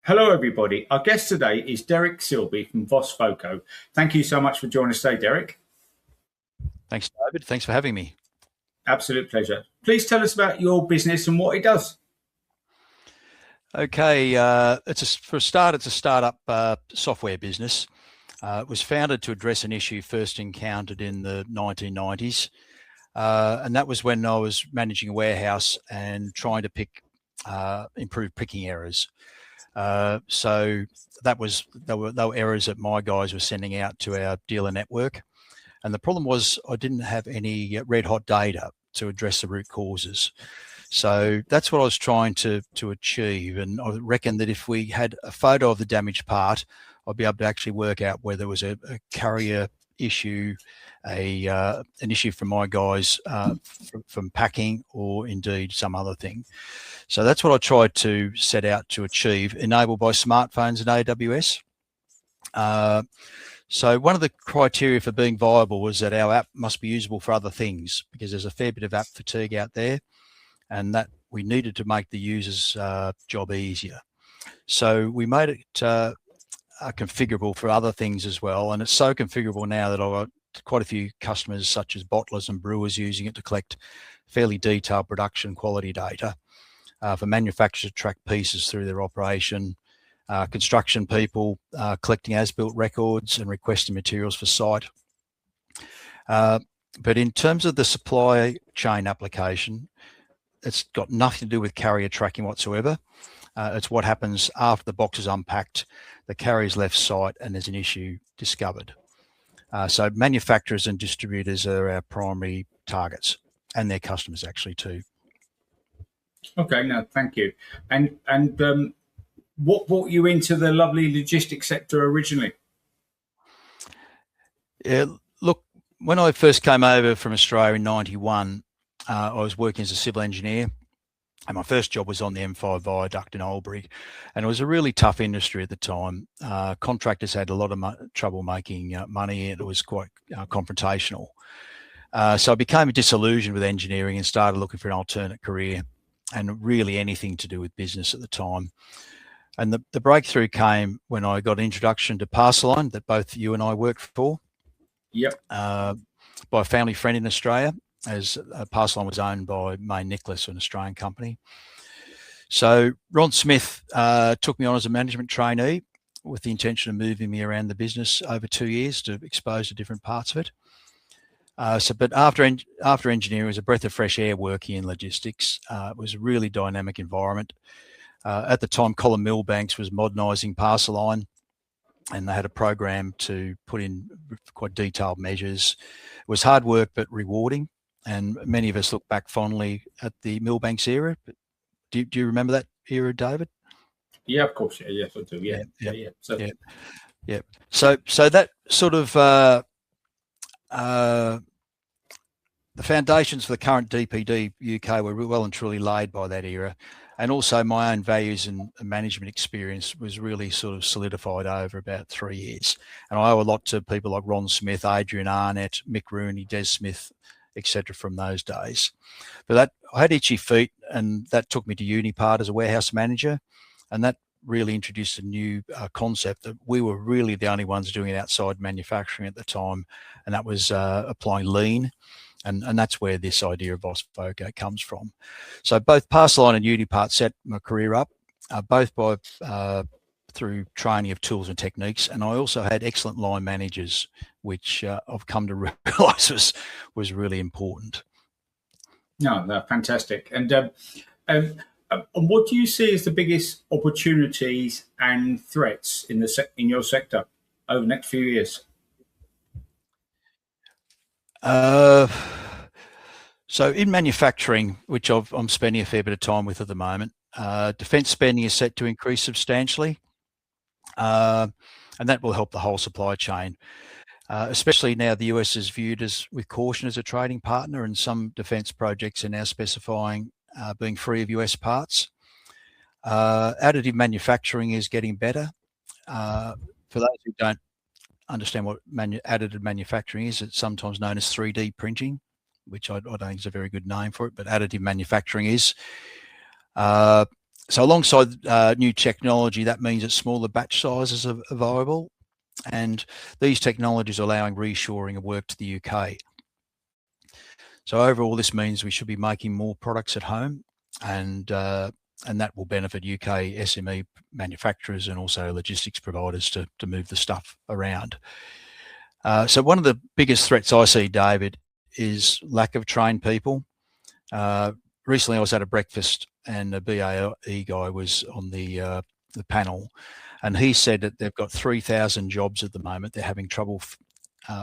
Hello, everybody. Our guest today is Derek Silby from Vos Voco. Thank you so much for joining us today, Derek. Thanks, David. Thanks for having me. Absolute pleasure. Please tell us about your business and what it does. Okay, for a start, it's a startup software business. It was founded to address an issue first encountered in the 1990s, and that was when I was managing a warehouse and trying to improve picking errors. So they were errors that my guys were sending out to our dealer network, and the problem was I didn't have any red hot data to address the root causes. So that's what I was trying to achieve. And I reckon that if we had a photo of the damaged part, I'd be able to actually work out whether it was a carrier issue, an issue from my guys from packing, or indeed some other thing. So that's what I tried to set out to achieve, enabled by smartphones and AWS. So one of the criteria for being viable was that our app must be usable for other things, because there's a fair bit of app fatigue out there, and that we needed to make the user's job easier. So we made it configurable for other things as well, and it's so configurable now that I've got quite a few customers such as bottlers and brewers using it to collect fairly detailed production quality data, for manufacturers to track pieces through their operation, construction people collecting as-built records and requesting materials for site. But in terms of the supply chain application, it's got nothing to do with carrier tracking whatsoever. It's what happens after the box is unpacked, the carrier's left site, and there's an issue discovered. So manufacturers and distributors are our primary targets, and their customers actually too. Okay, no, thank you. And what brought you into the lovely logistics sector originally? Yeah, look, when I first came over from Australia in '91, I was working as a civil engineer, and my first job was on the M5 viaduct in Albury, and it was a really tough industry at the time. Contractors had a lot of trouble making money, and it was quite confrontational. So I became disillusioned with engineering and started looking for an alternate career, and really anything to do with business at the time. And the breakthrough came when I got an introduction to Parcelline that both you and I worked for. Yep. By a family friend in Australia, as Parcelline was owned by May Nicholas, an Australian company. So Ron Smith took me on as a management trainee with the intention of moving me around the business over 2 years to expose to different parts of it. But after engineering, it was a breath of fresh air working in logistics. It was a really dynamic environment. At the time, Colin Milbanks was modernising Parcelline, and they had a program to put in quite detailed measures. It was hard work but rewarding, and many of us look back fondly at the Milbanks era. Do you remember that era, David? Yeah, of course. Yeah, yes, I do. Yeah. So that sort of the foundations for the current DPD UK were well and truly laid by that era. And also my own values and management experience was really sort of solidified over about 3 years. And I owe a lot to people like Ron Smith, Adrian Arnett, Mick Rooney, Des Smith, etc. from those days. But that, I had itchy feet, and that took me to Unipart as a warehouse manager. And that really introduced a new concept that we were really the only ones doing it outside manufacturing at the time. And that was applying lean. And that's where this idea of Vos Voco comes from. So both Parcelline and Unipart set my career up, both through training of tools and techniques. And I also had excellent line managers, which I've come to realise was really important. No, fantastic. And what do you see as the biggest opportunities and threats in your sector over the next few years? So in manufacturing, which I'm spending a fair bit of time with at the moment, defence spending is set to increase substantially, and that will help the whole supply chain, especially now the US is viewed with caution as a trading partner, and some defence projects are now specifying being free of US parts. Additive manufacturing is getting better. For those who don't understand what additive manufacturing is, it's sometimes known as 3D printing, which I don't think is a very good name for it, but additive manufacturing is. So alongside new technology, that means that smaller batch sizes are viable, and these technologies are allowing reshoring of work to the UK. So overall, this means we should be making more products at home, and that will benefit UK SME manufacturers and also logistics providers to move the stuff around. So one of the biggest threats I see, David, is lack of trained people. Recently, I was at a breakfast, and a BAE guy was on the panel, and he said that they've got 3,000 jobs at the moment they're having trouble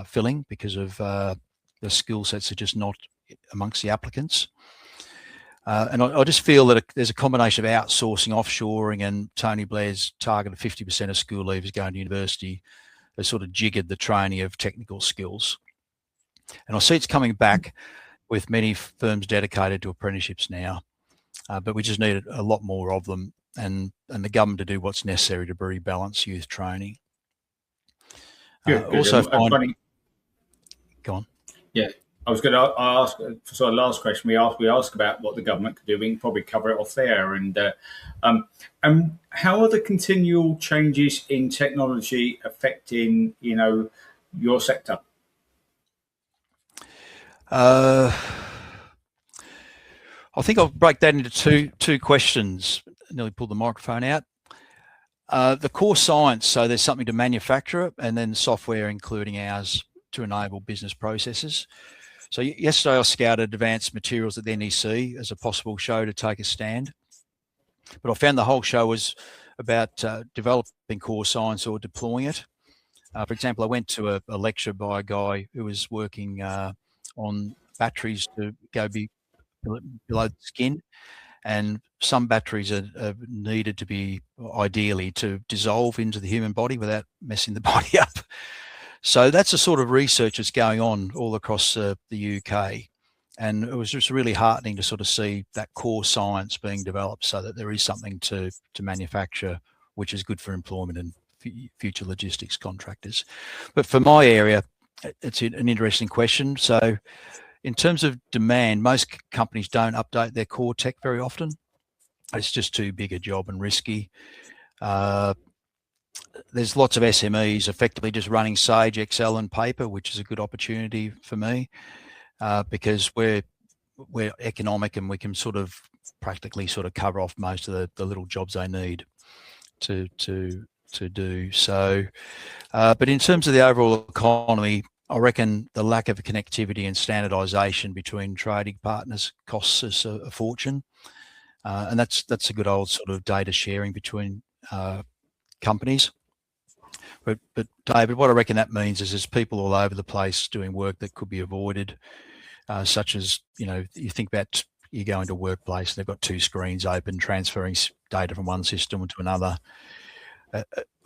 filling because of the skill sets are just not amongst the applicants. And I just feel that there's a combination of outsourcing, offshoring, and Tony Blair's target of 50% of school leavers going to university has sort of jiggered the training of technical skills. And I see it's coming back with many firms dedicated to apprenticeships now, but we just need a lot more of them, and the government to do what's necessary to rebalance youth training. Also, go on. Yeah, I was going to ask. So, last question we ask about what the government could do. We can probably cover it off there. And how are the continual changes in technology affecting, your sector? I think I'll break that into two questions. I nearly pulled the microphone out. The core science, so there's something to manufacture, and then software, including ours, to enable business processes. So yesterday I scouted advanced materials at the NEC as a possible show to take a stand, but I found the whole show was about developing core science or deploying it. For example, I went to a lecture by a guy who was working on batteries to go below the skin, and some batteries are needed to be ideally to dissolve into the human body without messing the body up. So that's the sort of research that's going on all across the UK. And it was just really heartening to sort of see that core science being developed so that there is something to manufacture, which is good for employment and future logistics contractors. But for my area, it's an interesting question. So in terms of demand, most companies don't update their core tech very often. It's just too big a job and risky. There's lots of SMEs effectively just running Sage, Excel, and paper, which is a good opportunity for me because we're economic and we can sort of practically sort of cover off most of the little jobs they need to do. So, but in terms of the overall economy, I reckon the lack of connectivity and standardisation between trading partners costs us a fortune, and that's a good old sort of data sharing between companies. But David, what I reckon that means is there's people all over the place doing work that could be avoided, such as, you think about you go into a workplace, they've got two screens open, transferring data from one system to another.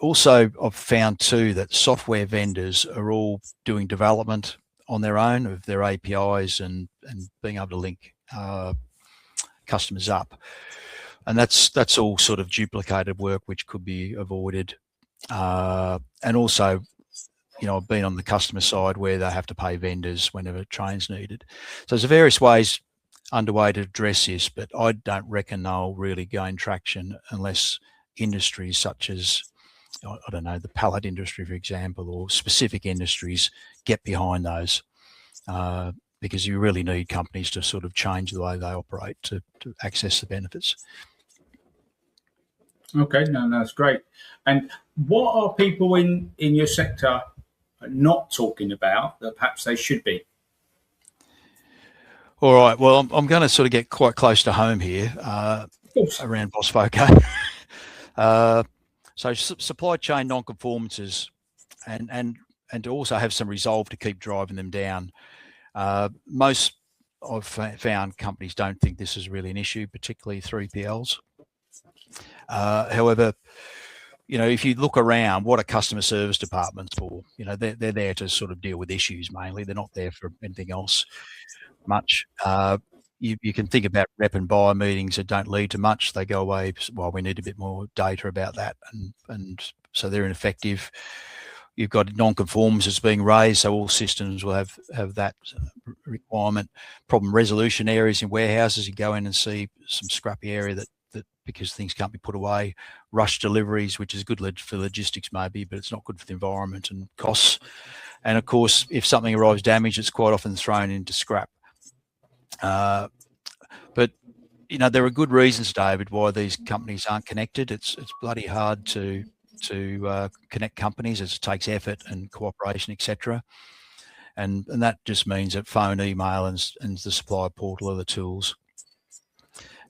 Also, I've found too that software vendors are all doing development on their own of their APIs and being able to link customers up. And that's all sort of duplicated work which could be avoided. And also, I've been on the customer side where they have to pay vendors whenever train's needed. So there's various ways underway to address this, but I don't reckon they'll really gain traction unless industries such as, I don't know, the pallet industry, for example, or specific industries get behind those, because you really need companies to sort of change the way they operate to access the benefits. Okay, no, that's great. And what are people in your sector not talking about that perhaps they should be? All right. Well, I'm going to sort of get quite close to home here around Vos Voco. So supply chain non-conformances and to also have some resolve to keep driving them down. Most I've found companies don't think this is really an issue, particularly 3PLs. However, if you look around, what are customer service departments for? They're there to sort of deal with issues mainly. They're not there for anything else much. You can think about rep and buyer meetings that don't lead to much. They go away, well, we need a bit more data about that. And so they're ineffective. You've got non-conformances being raised, so all systems will have that requirement. Problem resolution areas in warehouses, you go in and see some scrappy area that because things can't be put away, rush deliveries, which is good for logistics maybe, but it's not good for the environment and costs. And of course, if something arrives damaged, it's quite often thrown into scrap. But there are good reasons, David, why these companies aren't connected. It's bloody hard to connect companies, as it takes effort and cooperation, etc. And that just means that phone, email, and the supplier portal are the tools.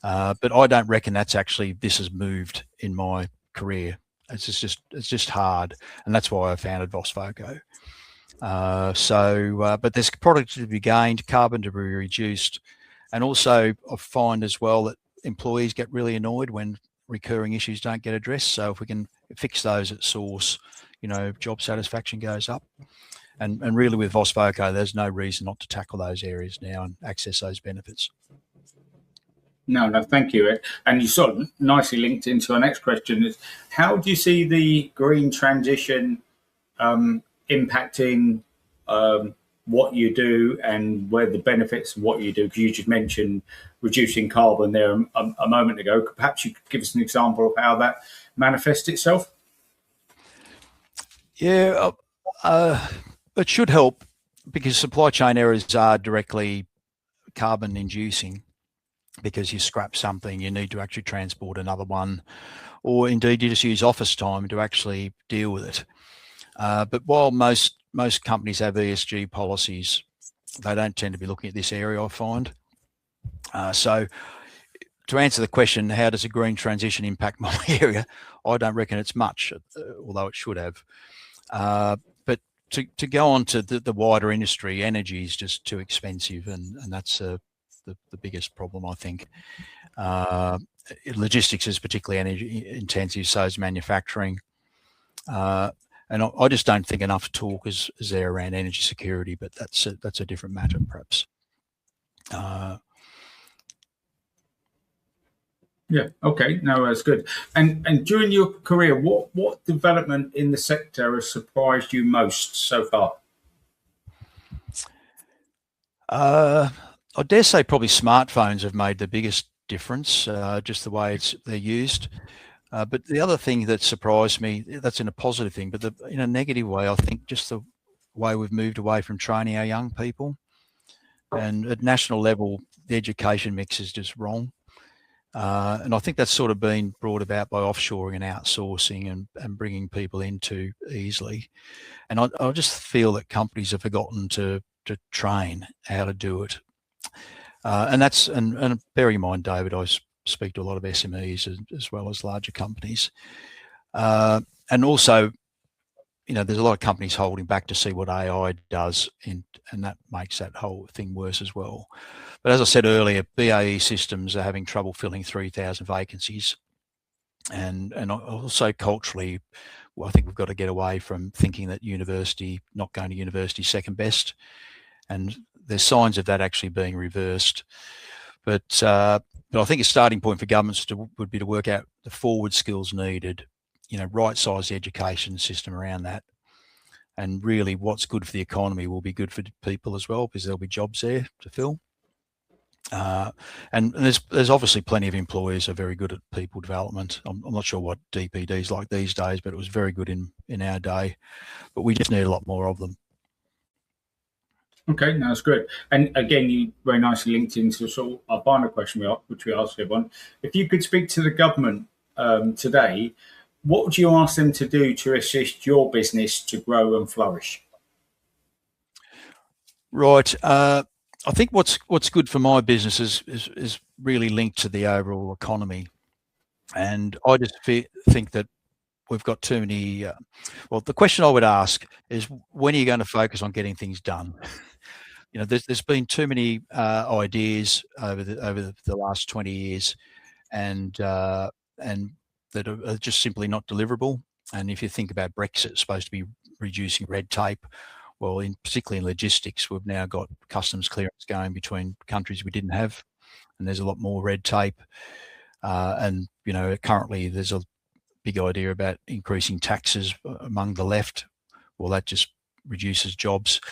But I don't reckon this has moved in my career. It's just hard, and that's why I founded Vos Voco. But there's product to be gained, carbon to be reduced, and also I find as well that employees get really annoyed when recurring issues don't get addressed. So if we can fix those at source, job satisfaction goes up. And really with Vos Voco, there's no reason not to tackle those areas now and access those benefits. No, thank you. And you sort of nicely linked into our next question is, how do you see the green transition impacting what you do and where the benefits of what you do? Because you just mentioned reducing carbon there a moment ago. Perhaps you could give us an example of how that manifests itself? Yeah, it should help, because supply chain errors are directly carbon inducing. Because you scrap something, you need to actually transport another one, or indeed you just use office time to actually deal with it. But while most companies have ESG policies, they don't tend to be looking at this area, I find. So to answer the question, how does a green transition impact my area? I don't reckon it's much, although it should have. But to go on to the wider industry, energy is just too expensive, and that's the biggest problem, I think. Logistics is particularly energy intensive, so is manufacturing. And I just don't think enough talk is there around energy security, but that's a different matter, perhaps. Yeah. Okay. No, that's good. And during your career, what development in the sector has surprised you most so far? I dare say probably smartphones have made the biggest difference, just the way they're used. But the other thing that surprised me, that's in a positive thing, but in a negative way, I think just the way we've moved away from training our young people. And at national level, the education mix is just wrong. And I think that's sort of been brought about by offshoring and outsourcing and bringing people in too easily. And I just feel that companies have forgotten to train how to do it. And bear in mind, David, I speak to a lot of SMEs as well as larger companies. And also, there's a lot of companies holding back to see what AI does, and that makes that whole thing worse as well. But as I said earlier, BAE Systems are having trouble filling 3,000 vacancies. And also culturally, I think we've got to get away from thinking that not going to university second best. And there's signs of that actually being reversed. But I think a starting point for governments would be to work out the forward skills needed, right-size the education system around that. And really what's good for the economy will be good for people as well, because there'll be jobs there to fill. And there's obviously plenty of employers who are very good at people development. I'm not sure what DPD's like these days, but it was very good in our day. But we just need a lot more of them. Okay, no, that's good. And again, you very nicely linked into sort of our final question, which we asked everyone. If you could speak to the government today, what would you ask them to do to assist your business to grow and flourish? Right. I think what's good for my business is really linked to the overall economy, and I just think that we've got too many. Well, the question I would ask is, when are you going to focus on getting things done? There's been too many ideas over the last 20 years, and that are just simply not deliverable. And if you think about Brexit, it's supposed to be reducing red tape. Well, particularly in logistics, we've now got customs clearance going between countries we didn't have, and there's a lot more red tape. And currently there's a big idea about increasing taxes among the left. Well, that just reduces jobs.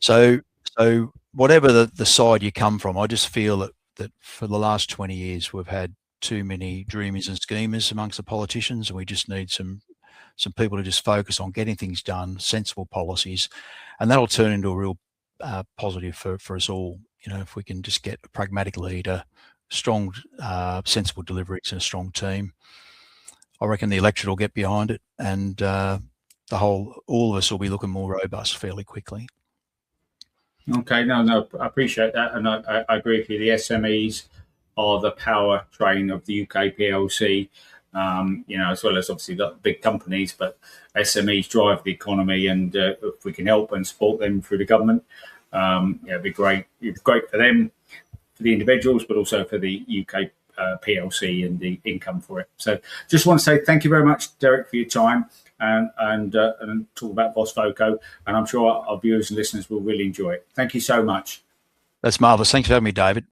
So whatever the side you come from, I just feel that for the last 20 years we've had too many dreamers and schemers amongst the politicians, and we just need some people to just focus on getting things done, sensible policies, and that'll turn into a real positive for us all. You know, if we can just get a pragmatic leader, strong, sensible deliveries, and a strong team, I reckon the electorate will get behind it, and all of us will be looking more robust fairly quickly. Okay, no, I appreciate that, and I agree with you. The SMEs are the power train of the UK PLC, you know, as well as obviously the big companies, but SMEs drive the economy, and if we can help and support them through the government, yeah, it'd be great. It'd be great for them, for the individuals, but also for the UK PLC and the income for it. So just want to say thank you very much, Derek, for your time and talk about Vos Voco, and I'm sure our viewers and listeners will really enjoy it. Thank you so much. That's marvellous. Thanks for having me, David.